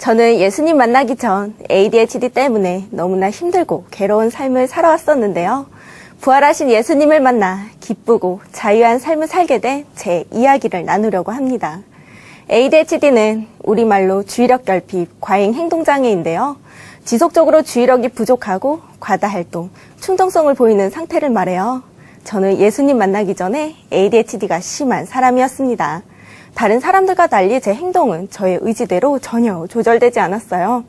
저는 예수님 만나기 전 ADHD 때문에 너무나 힘들고 괴로운 삶을 살아왔었는데요. 부활하신 예수님을 만나 기쁘고 자유한 삶을 살게 된 제 이야기를 나누려고 합니다. ADHD는 우리말로 주의력 결핍, 과잉 행동장애인데요. 지속적으로 주의력이 부족하고 과다활동, 충동성을 보이는 상태를 말해요. 저는 예수님 만나기 전에 ADHD가 심한 사람이었습니다. 다른 사람들과 달리 제 행동은 저의 의지대로 전혀 조절되지 않았어요.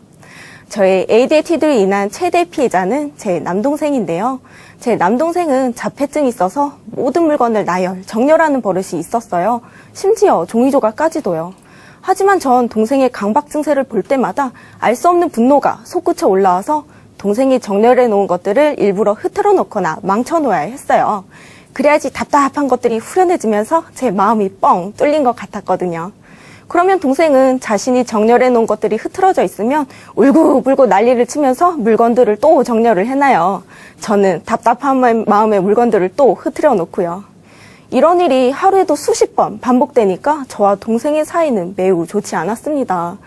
저의 ADHD로 인한 최대 피해자는 제 남동생인데요. 제 남동생은 자폐증이 있어서 모든 물건을 나열, 정렬하는 버릇이 있었어요. 심지어 종이조각까지도요. 하지만 전 동생의 강박 증세를 볼 때마다 알 수 없는 분노가 솟구쳐 올라와서 동생이 정렬해 놓은 것들을 일부러 흐트러 놓거나 망쳐 놓아야 했어요. 그래야지 답답한 것들이 후련해지면서 제 마음이 뻥 뚫린 것 같았거든요. 그러면 동생은 자신이 정렬해 놓은 것들이 흐트러져 있으면 울고불고 난리를 치면서 물건들을 또 정렬을 해놔요. 저는 답답한 마음에 물건들을 또 흐트려 놓고요. 이런 일이 하루에도 수십 번 반복되니까 저와 동생의 사이는 매우 좋지 않았습니다.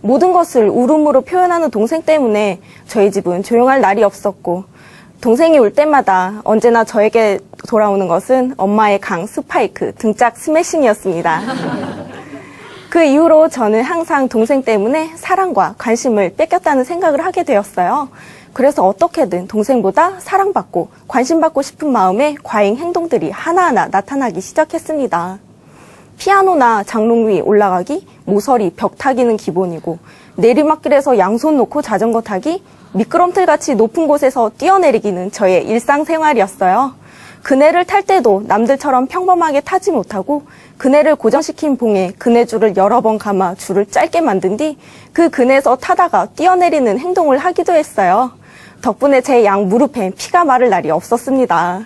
모든 것을 울음으로 표현하는 동생 때문에 저희 집은 조용할 날이 없었고, 동생이 울 때마다 언제나 저에게 돌아오는 것은 엄마의 강 스파이크, 등짝 스매싱이었습니다. 그 이후로 저는 항상 동생 때문에 사랑과 관심을 뺏겼다는 생각을 하게 되었어요. 그래서 어떻게든 동생보다 사랑받고 관심받고 싶은 마음에 과잉 행동들이 하나하나 나타나기 시작했습니다. 피아노나 장롱 위 올라가기, 모서리 벽 타기는 기본이고, 내리막길에서 양손 놓고 자전거 타기, 미끄럼틀같이 높은 곳에서 뛰어내리기는 저의 일상생활이었어요. 그네를 탈 때도 남들처럼 평범하게 타지 못하고 그네를 고정시킨 봉에 그네줄을 여러 번 감아 줄을 짧게 만든 뒤 그 그네에서 타다가 뛰어내리는 행동을 하기도 했어요. 덕분에 제 양 무릎엔 피가 마를 날이 없었습니다.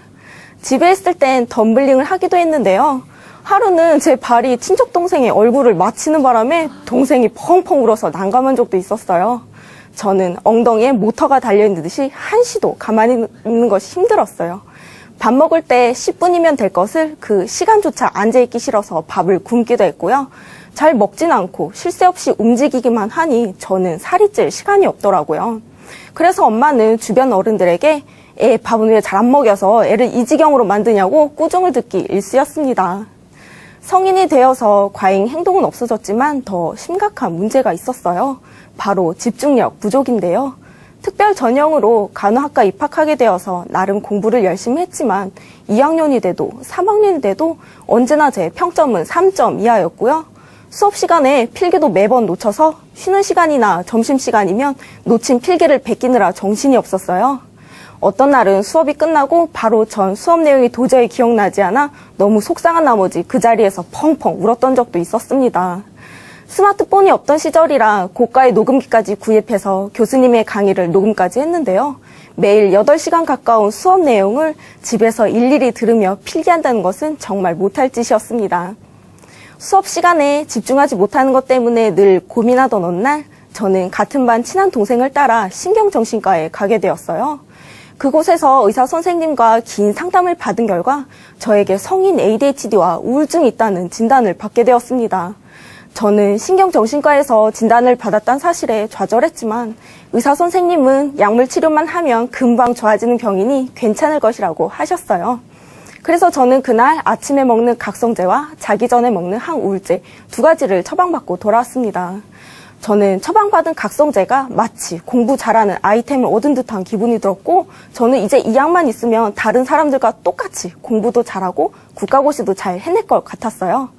집에 있을 땐 덤블링을 하기도 했는데요. 하루는 제 발이 친척 동생의 얼굴을 맞히는 바람에 동생이 펑펑 울어서 난감한 적도 있었어요. 저는 엉덩이에 모터가 달려있는 듯이 한시도 가만히 있는 것이 힘들었어요. 밥 먹을 때 10분이면 될 것을 그 시간조차 앉아있기 싫어서 밥을 굶기도 했고요. 잘 먹진 않고 쉴 새 없이 움직이기만 하니 저는 살이 찔 시간이 없더라고요. 그래서 엄마는 주변 어른들에게 애 밥은 왜 잘 안 먹여서 애를 이 지경으로 만드냐고 꾸중을 듣기 일쑤였습니다. 성인이 되어서 과잉 행동은 없어졌지만 더 심각한 문제가 있었어요. 바로 집중력 부족인데요. 특별 전형으로 간호학과 입학하게 되어서 나름 공부를 열심히 했지만 2학년이 돼도 3학년이 돼도 언제나 제 평점은 3점 이하였고요. 수업 시간에 필기도 매번 놓쳐서 쉬는 시간이나 점심시간이면 놓친 필기를 베끼느라 정신이 없었어요. 어떤 날은 수업이 끝나고 바로 전 수업 내용이 도저히 기억나지 않아 너무 속상한 나머지 그 자리에서 펑펑 울었던 적도 있었습니다. 스마트폰이 없던 시절이라 고가의 녹음기까지 구입해서 교수님의 강의를 녹음까지 했는데요. 매일 8시간 가까운 수업 내용을 집에서 일일이 들으며 필기한다는 것은 정말 못할 짓이었습니다. 수업 시간에 집중하지 못하는 것 때문에 늘 고민하던 어느 날 저는 같은 반 친한 동생을 따라 신경정신과에 가게 되었어요. 그곳에서 의사 선생님과 긴 상담을 받은 결과 저에게 성인 ADHD와 우울증이 있다는 진단을 받게 되었습니다. 저는 신경정신과에서 진단을 받았다는 사실에 좌절했지만 의사 선생님은 약물 치료만 하면 금방 좋아지는 병이니 괜찮을 것이라고 하셨어요. 그래서 저는 그날 아침에 먹는 각성제와 자기 전에 먹는 항우울제 2가지를 처방받고 돌아왔습니다. 저는 처방받은 각성제가 마치 공부 잘하는 아이템을 얻은 듯한 기분이 들었고, 저는 이제 이 약만 있으면 다른 사람들과 똑같이 공부도 잘하고 국가고시도 잘 해낼 것 같았어요.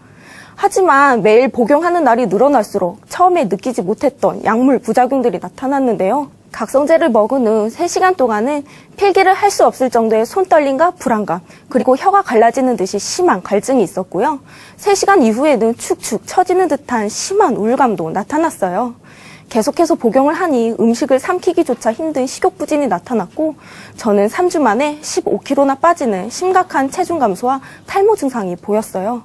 하지만 매일 복용하는 날이 늘어날수록 처음에 느끼지 못했던 약물 부작용들이 나타났는데요. 각성제를 먹은 후 3시간 동안은 필기를 할 수 없을 정도의 손떨림과 불안감, 그리고 혀가 갈라지는 듯이 심한 갈증이 있었고요. 3시간 이후에는 축축 처지는 듯한 심한 우울감도 나타났어요. 계속해서 복용을 하니 음식을 삼키기조차 힘든 식욕부진이 나타났고, 저는 3주 만에 15kg나 빠지는 심각한 체중 감소와 탈모 증상이 보였어요.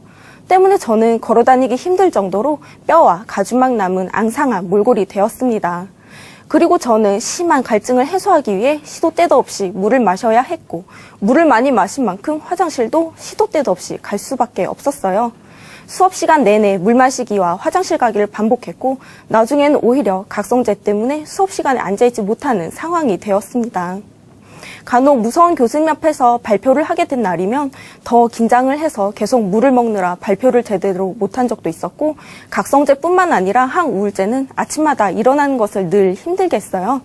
때문에 저는 걸어다니기 힘들 정도로 뼈와 가주막 남은 앙상한 몰골이 되었습니다. 그리고 저는 심한 갈증을 해소하기 위해 시도 때도 없이 물을 마셔야 했고, 물을 많이 마신 만큼 화장실도 시도 때도 없이 갈 수밖에 없었어요. 수업 시간 내내 물 마시기와 화장실 가기를 반복했고 나중에는 오히려 각성제 때문에 수업 시간에 앉아있지 못하는 상황이 되었습니다. 간혹 무서운 교수님 앞에서 발표를 하게 된 날이면 더 긴장을 해서 계속 물을 먹느라 발표를 제대로 못한 적도 있었고 각성제뿐만 아니라 항우울제는 아침마다 일어나는 것을 늘 힘들게 했어요.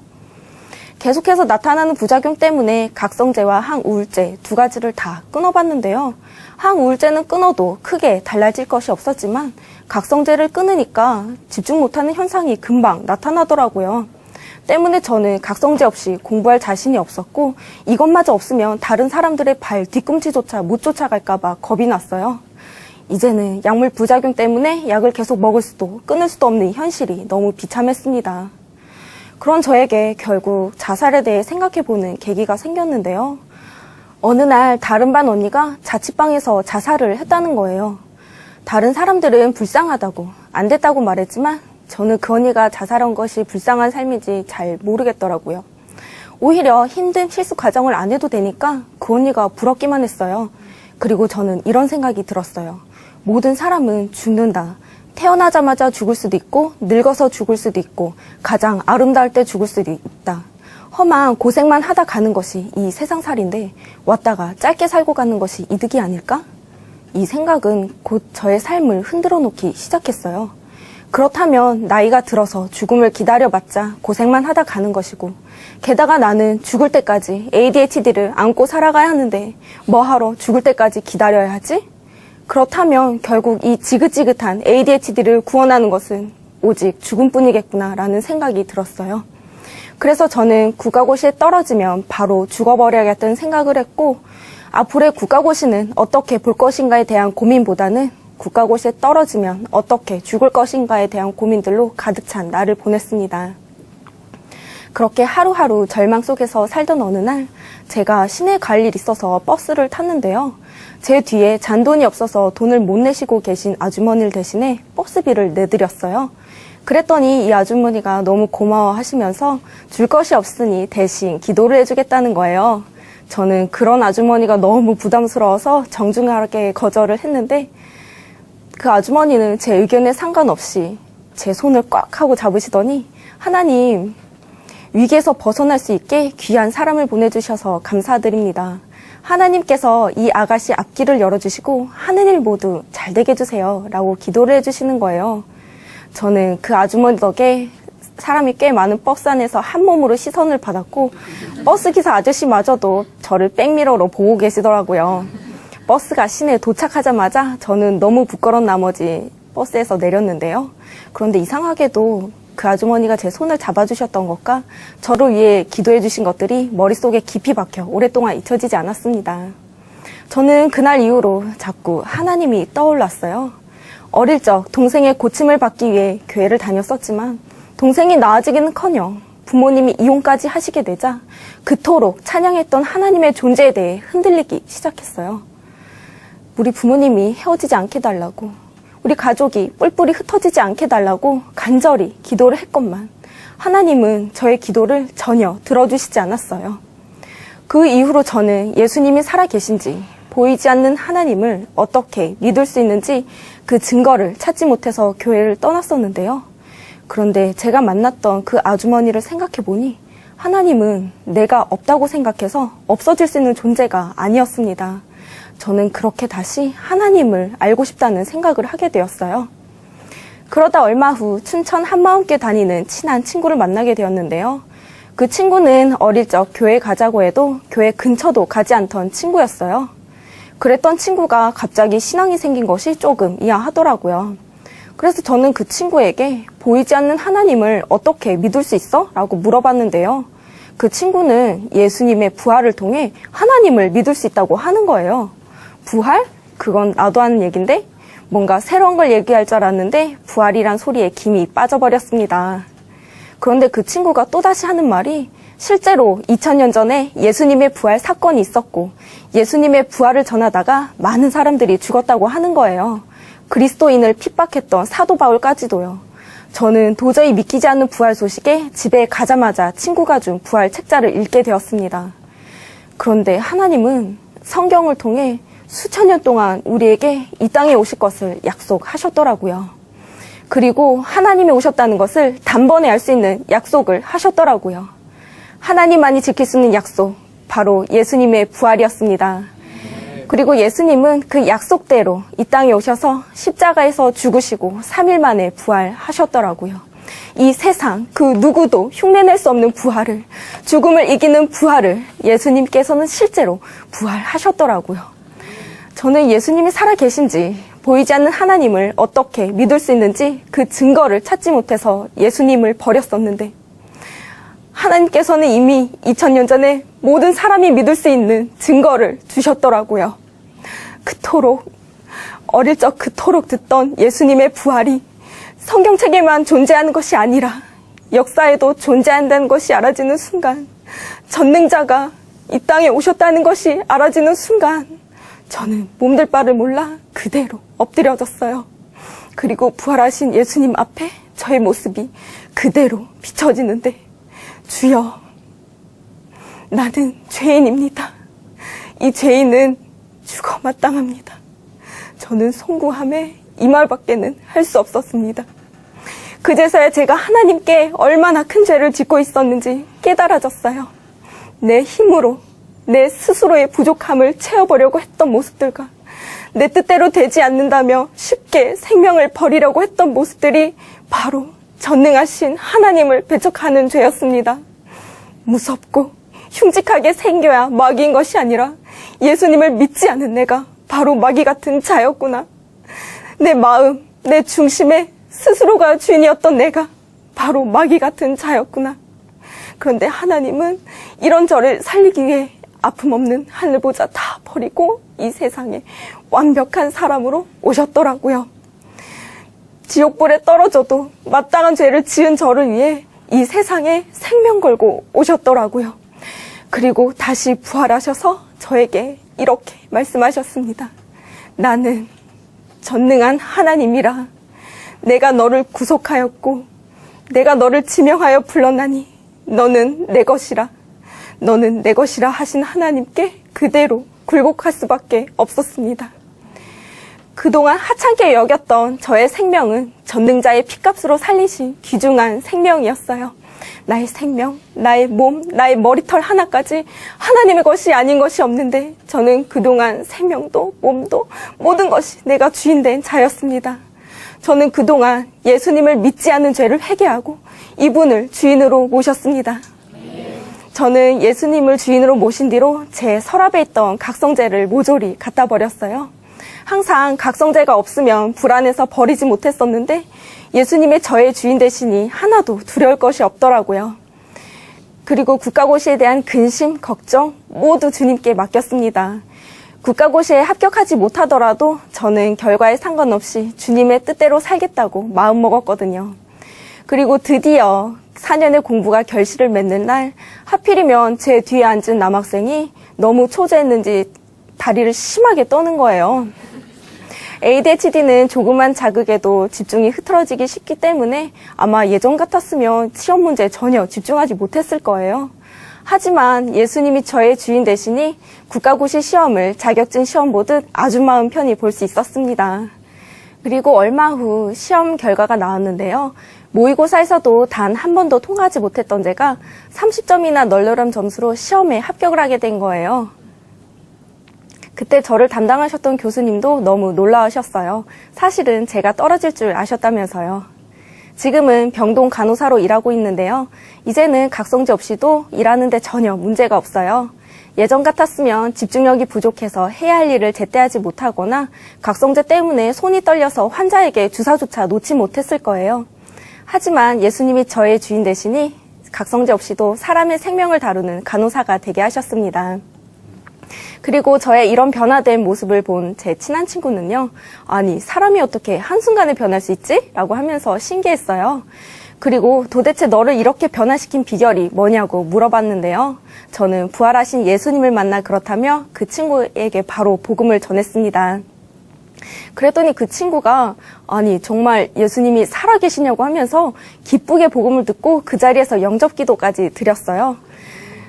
계속해서 나타나는 부작용 때문에 각성제와 항우울제 두 가지를 다 끊어봤는데요. 항우울제는 끊어도 크게 달라질 것이 없었지만 각성제를 끊으니까 집중 못하는 현상이 금방 나타나더라고요. 때문에 저는 각성제 없이 공부할 자신이 없었고 이것마저 없으면 다른 사람들의 발 뒤꿈치조차 못 쫓아갈까봐 겁이 났어요. 이제는 약물 부작용 때문에 약을 계속 먹을 수도 끊을 수도 없는 현실이 너무 비참했습니다. 그런 저에게 결국 자살에 대해 생각해보는 계기가 생겼는데요. 어느 날 다른 반 언니가 자취방에서 자살을 했다는 거예요. 다른 사람들은 불쌍하다고 안 됐다고 말했지만 저는 그 언니가 자살한 것이 불쌍한 삶인지 잘 모르겠더라고요. 오히려 힘든 실습 과정을 안 해도 되니까 그 언니가 부럽기만 했어요. 그리고 저는 이런 생각이 들었어요. 모든 사람은 죽는다. 태어나자마자 죽을 수도 있고 늙어서 죽을 수도 있고 가장 아름다울 때 죽을 수도 있다. 험한 고생만 하다 가는 것이 이 세상살인데 왔다가 짧게 살고 가는 것이 이득이 아닐까? 이 생각은 곧 저의 삶을 흔들어 놓기 시작했어요. 그렇다면 나이가 들어서 죽음을 기다려봤자 고생만 하다 가는 것이고 게다가 나는 죽을 때까지 ADHD를 안고 살아가야 하는데 뭐하러 죽을 때까지 기다려야 하지? 그렇다면 결국 이 지긋지긋한 ADHD를 구원하는 것은 오직 죽음뿐이겠구나라는 생각이 들었어요. 그래서 저는 국가고시에 떨어지면 바로 죽어버려야겠다는 생각을 했고 앞으로의 국가고시는 어떻게 볼 것인가에 대한 고민보다는 국가고시에 떨어지면 어떻게 죽을 것인가에 대한 고민들로 가득 찬 날을 보냈습니다. 그렇게 하루하루 절망 속에서 살던 어느 날 제가 시내 갈 일 있어서 버스를 탔는데요. 제 뒤에 잔돈이 없어서 돈을 못 내시고 계신 아주머니를 대신해 버스비를 내드렸어요. 그랬더니 이 아주머니가 너무 고마워하시면서 줄 것이 없으니 대신 기도를 해주겠다는 거예요. 저는 그런 아주머니가 너무 부담스러워서 정중하게 거절을 했는데 그 아주머니는 제 의견에 상관없이 제 손을 꽉 하고 잡으시더니 하나님, 위기에서 벗어날 수 있게 귀한 사람을 보내주셔서 감사드립니다. 하나님께서 이 아가씨 앞길을 열어주시고 하는 일 모두 잘 되게 해주세요 라고 기도를 해주시는 거예요. 저는 그 아주머니 덕에 사람이 꽤 많은 버스 안에서 한 몸으로 시선을 받았고 버스기사 아저씨마저도 저를 백미러로 보고 계시더라고요. 버스가 시내에 도착하자마자 저는 너무 부끄러운 나머지 버스에서 내렸는데요. 그런데 이상하게도 그 아주머니가 제 손을 잡아주셨던 것과 저를 위해 기도해 주신 것들이 머릿속에 깊이 박혀 오랫동안 잊혀지지 않았습니다. 저는 그날 이후로 자꾸 하나님이 떠올랐어요. 어릴 적 동생의 고침을 받기 위해 교회를 다녔었지만 동생이 나아지기는커녕 부모님이 이혼까지 하시게 되자 그토록 찬양했던 하나님의 존재에 대해 흔들리기 시작했어요. 우리 부모님이 헤어지지 않게 달라고, 우리 가족이 뿔뿔이 흩어지지 않게 달라고 간절히 기도를 했건만 하나님은 저의 기도를 전혀 들어주시지 않았어요. 그 이후로 저는 예수님이 살아계신지 보이지 않는 하나님을 어떻게 믿을 수 있는지 그 증거를 찾지 못해서 교회를 떠났었는데요. 그런데 제가 만났던 그 아주머니를 생각해보니 하나님은 내가 없다고 생각해서 없어질 수 있는 존재가 아니었습니다. 저는 그렇게 다시 하나님을 알고 싶다는 생각을 하게 되었어요. 그러다 얼마 후 춘천 한마음교회 다니는 친한 친구를 만나게 되었는데요. 그 친구는 어릴 적 교회 가자고 해도 교회 근처도 가지 않던 친구였어요. 그랬던 친구가 갑자기 신앙이 생긴 것이 조금 이해하더라고요. 그래서 저는 그 친구에게 보이지 않는 하나님을 어떻게 믿을 수 있어? 라고 물어봤는데요. 그 친구는 예수님의 부활을 통해 하나님을 믿을 수 있다고 하는 거예요. 부활? 그건 나도 하는 얘긴데 뭔가 새로운 걸 얘기할 줄 알았는데 부활이란 소리에 김이 빠져버렸습니다. 그런데 그 친구가 또다시 하는 말이 실제로 2000년 전에 예수님의 부활 사건이 있었고 예수님의 부활을 전하다가 많은 사람들이 죽었다고 하는 거예요. 그리스도인을 핍박했던 사도 바울까지도요. 저는 도저히 믿기지 않는 부활 소식에 집에 가자마자 친구가 준 부활 책자를 읽게 되었습니다. 그런데 하나님은 성경을 통해 수천 년 동안 우리에게 이 땅에 오실 것을 약속하셨더라고요. 그리고 하나님이 오셨다는 것을 단번에 알 수 있는 약속을 하셨더라고요. 하나님만이 지킬 수 있는 약속, 바로 예수님의 부활이었습니다. 그리고 예수님은 그 약속대로 이 땅에 오셔서 십자가에서 죽으시고 3일 만에 부활하셨더라고요. 이 세상 그 누구도 흉내낼 수 없는 부활을, 죽음을 이기는 부활을 예수님께서는 실제로 부활하셨더라고요. 저는 예수님이 살아계신지, 보이지 않는 하나님을 어떻게 믿을 수 있는지 그 증거를 찾지 못해서 예수님을 버렸었는데, 하나님께서는 이미 2000년 전에 모든 사람이 믿을 수 있는 증거를 주셨더라고요. 어릴 적 그토록 듣던 예수님의 부활이 성경책에만 존재하는 것이 아니라 역사에도 존재한다는 것이 알아지는 순간, 전능자가 이 땅에 오셨다는 것이 알아지는 순간, 저는 몸둘 바를 몰라 그대로 엎드려졌어요. 그리고 부활하신 예수님 앞에 저의 모습이 그대로 비춰지는데, 주여, 나는 죄인입니다. 이 죄인은 죽어 마땅합니다. 저는 송구함에 이 말밖에는 할 수 없었습니다. 그제서야 제가 하나님께 얼마나 큰 죄를 짓고 있었는지 깨달아졌어요. 내 힘으로 내 스스로의 부족함을 채워보려고 했던 모습들과 내 뜻대로 되지 않는다며 쉽게 생명을 버리려고 했던 모습들이 바로 전능하신 하나님을 배척하는 죄였습니다. 무섭고 흉측하게 생겨야 마귀인 것이 아니라 예수님을 믿지 않은 내가 바로 마귀 같은 자였구나. 내 마음, 내 중심에 스스로가 주인이었던 내가 바로 마귀 같은 자였구나. 그런데 하나님은 이런 저를 살리기 위해 아픔 없는 하늘보자 다 버리고 이 세상에 완벽한 사람으로 오셨더라고요. 지옥불에 떨어져도 마땅한 죄를 지은 저를 위해 이 세상에 생명 걸고 오셨더라고요. 그리고 다시 부활하셔서 저에게 이렇게 말씀하셨습니다. 나는 전능한 하나님이라. 내가 너를 구속하였고 내가 너를 지명하여 불렀나니 너는 내 것이라. 너는 내 것이라 하신 하나님께 그대로 굴복할 수밖에 없었습니다. 그동안 하찮게 여겼던 저의 생명은 전능자의 피값으로 살리신 귀중한 생명이었어요. 나의 생명, 나의 몸, 나의 머리털 하나까지 하나님의 것이 아닌 것이 없는데 저는 그동안 생명도 몸도 모든 것이 내가 주인된 자였습니다. 저는 그동안 예수님을 믿지 않는 죄를 회개하고 이분을 주인으로 모셨습니다. 저는 예수님을 주인으로 모신 뒤로 제 서랍에 있던 각성제를 모조리 갖다 버렸어요. 항상 각성제가 없으면 불안해서 버리지 못했었는데 예수님의 저의 주인 되시니 하나도 두려울 것이 없더라고요. 그리고 국가고시에 대한 근심, 걱정 모두 주님께 맡겼습니다. 국가고시에 합격하지 못하더라도 저는 결과에 상관없이 주님의 뜻대로 살겠다고 마음먹었거든요. 그리고 드디어 4년의 공부가 결실을 맺는 날, 하필이면 제 뒤에 앉은 남학생이 너무 초조했는지 다리를 심하게 떠는 거예요. ADHD는 조그만 자극에도 집중이 흐트러지기 쉽기 때문에 아마 예전 같았으면 시험 문제에 전혀 집중하지 못했을 거예요. 하지만 예수님이 저의 주인 되시니 국가고시 시험을 자격증 시험 보듯 아주 마음 편히 볼 수 있었습니다. 그리고 얼마 후 시험 결과가 나왔는데요. 모의고사에서도 단 한 번도 통과하지 못했던 제가 30점이나 널널한 점수로 시험에 합격을 하게 된 거예요. 그때 저를 담당하셨던 교수님도 너무 놀라우셨어요. 사실은 제가 떨어질 줄 아셨다면서요. 지금은 병동 간호사로 일하고 있는데요. 이제는 각성제 없이도 일하는데 전혀 문제가 없어요. 예전 같았으면 집중력이 부족해서 해야 할 일을 제때 하지 못하거나 각성제 때문에 손이 떨려서 환자에게 주사조차 놓지 못했을 거예요. 하지만 예수님이 저의 주인 되시니 각성제 없이도 사람의 생명을 다루는 간호사가 되게 하셨습니다. 그리고 저의 이런 변화된 모습을 본 제 친한 친구는요. 아니, 사람이 어떻게 한순간에 변할 수 있지? 라고 하면서 신기했어요. 그리고 도대체 너를 이렇게 변화시킨 비결이 뭐냐고 물어봤는데요. 저는 부활하신 예수님을 만나 그렇다며 그 친구에게 바로 복음을 전했습니다. 그랬더니 그 친구가 아니 정말 예수님이 살아계시냐고 하면서 기쁘게 복음을 듣고 그 자리에서 영접기도까지 드렸어요.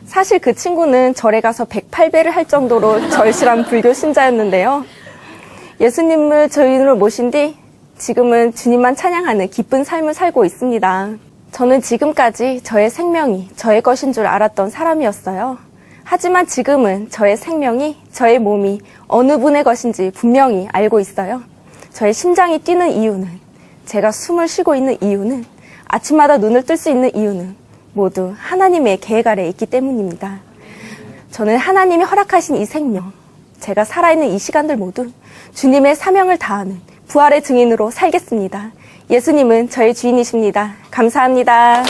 사실 그 친구는 절에 가서 108배를 할 정도로 절실한 불교 신자였는데요. 예수님을 주인으로 모신 뒤 지금은 주님만 찬양하는 기쁜 삶을 살고 있습니다. 저는 지금까지 저의 생명이 저의 것인 줄 알았던 사람이었어요. 하지만 지금은 저의 생명이, 저의 몸이 어느 분의 것인지 분명히 알고 있어요. 저의 심장이 뛰는 이유는, 제가 숨을 쉬고 있는 이유는, 아침마다 눈을 뜰 수 있는 이유는 모두 하나님의 계획 아래에 있기 때문입니다. 저는 하나님이 허락하신 이 생명, 제가 살아있는 이 시간들 모두 주님의 사명을 다하는 부활의 증인으로 살겠습니다. 예수님은 저의 주인이십니다. 감사합니다.